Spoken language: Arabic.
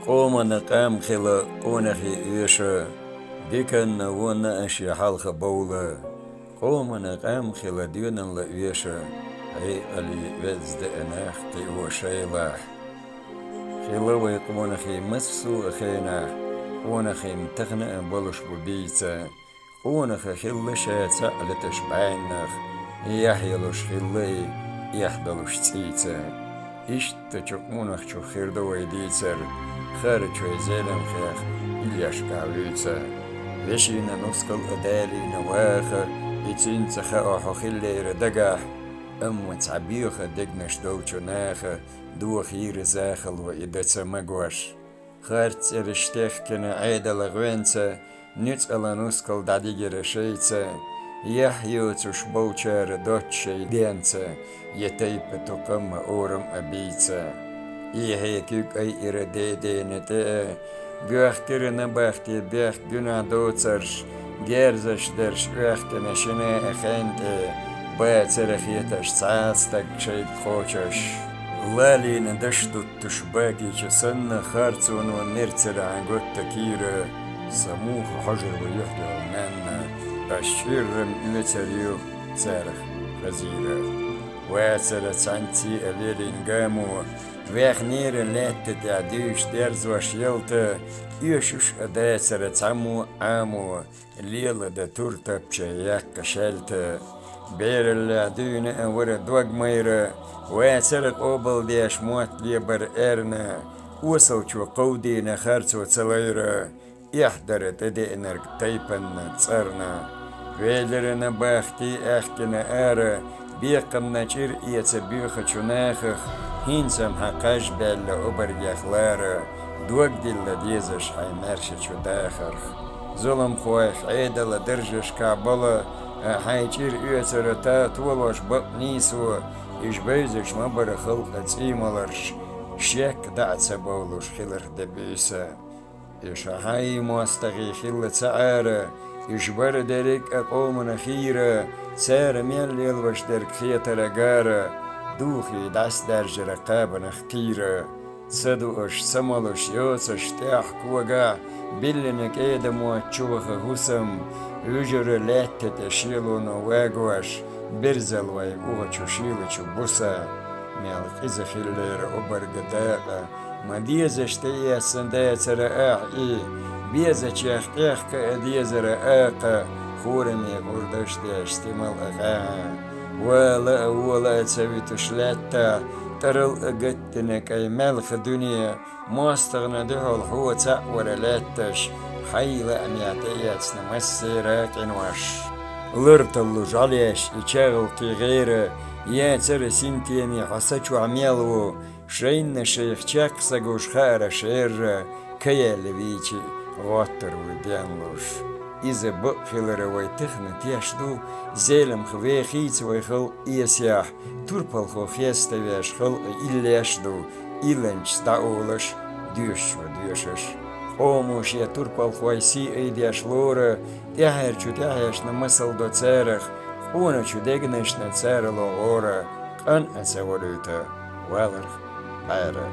قومنا قام خلا قونخي إيشا ديكن ونا أشي حالخ بولا قومنا قام خلا ديونا لإيشا هي اللي وزد أناخ تيو شيلاح خلا ويقونخي مسو أخينا قونخي متغنى بلش ببيتا قونخ خلا شاتا لتشبعينخ يحيلوش خلا يحدلوش تيتا إيش تجمعونك شو خير دويديتر خارج ويزيلم خير إلياش كعويتر وشينا نسكل أدالي نواخر إتين تخاوحو خيلي ردقاح تعبيخ دقنش دوچو ناخر دو خير زاخل وإدتا مقوش خارت إرشتيخ كنا عيدا لغوينتا نتقل نسكل داديجي رشيتا يحيو تشبوچار دوتشي دينتا يتيب تقم أورم أبيتا يهيكيك أي إردي دينتا بيخترنا بختي بيخ جنا دوترش جيرزش درش بيختنا شنا أخنت باترخيتش ساستك شيد خوشش لالي ندشتو تشباكي جسن خارتون ونرتر عن قد تكير سموخ حجر ويحدو منا الشير ملتريو تارخ غزيرة واتر تعنتي الليل نقامو ويخ نير لات تعديش درز وشيلت يوشوش أداتر تعمو عامو الليل دا تورتا بشياك كشلت بير اللعدون أور دوغ ميرا واتر قوبل ديش موت ليبر إرنا وصلتو قودي نخارتو تليرا يحضر تدئنر تيبن تصرنا ويلرنا باختي اختنا آرا بيقمنا جير يتبيخ چناخخ هينسم حقاش بل أبر يخلارا دوك دل ديزش حيمرش چو داخرخ ظلم خواخ عيدا لدرجش كعبلا حيجير يترتا طولوش بقنيسو إش بيزش مبر خلق تيمالرش شيك دعت بولوش خلر دبيسا إش حي مستغي خلة سعارة إجبر درك أقوم نخيرة سار ميل يلوش درك خيط رقارة دوخي داس درج رقاب نختيرة صدوش سملوش يوسش تاح كوغا بلنك إيدا مواتشوخ هسم يجر لات تشيلو نواغوش برزل ويقوغ شيلو بوسا ميل خيز خيلير أبر قداقة ما ديزش تيا سندات رقاعي بيزا تشيخ كأديزا رقاقة خورمي قردش اشتمال أغاها ولا تسوي تشلاتا ترل أقدتنك أي ملخ دنيا ما استغنى ده الحوة تأور لاتش حيلة أن يعطيات نمسي راكن وش لرطلو جاليش يشاغل في غيره يا ترى سنتيني حسچو عميلو شين شيخ چاق سگوش خارة شير كيا لبيتي غاتر وديانلوش إذا بقفلر ويتخن تيشدو زيلم خويخيت ويخل إيسياح توربال خو خيستويش خل إليشدو إلنش داولش ديوش وديوشش قوموش يا توربال خويسي ايديش لورا تيهر چو تيهش نمسل دو تارخ قونا چو ديگنش نتسار لغورا قن أتسولوتا والرخ بارا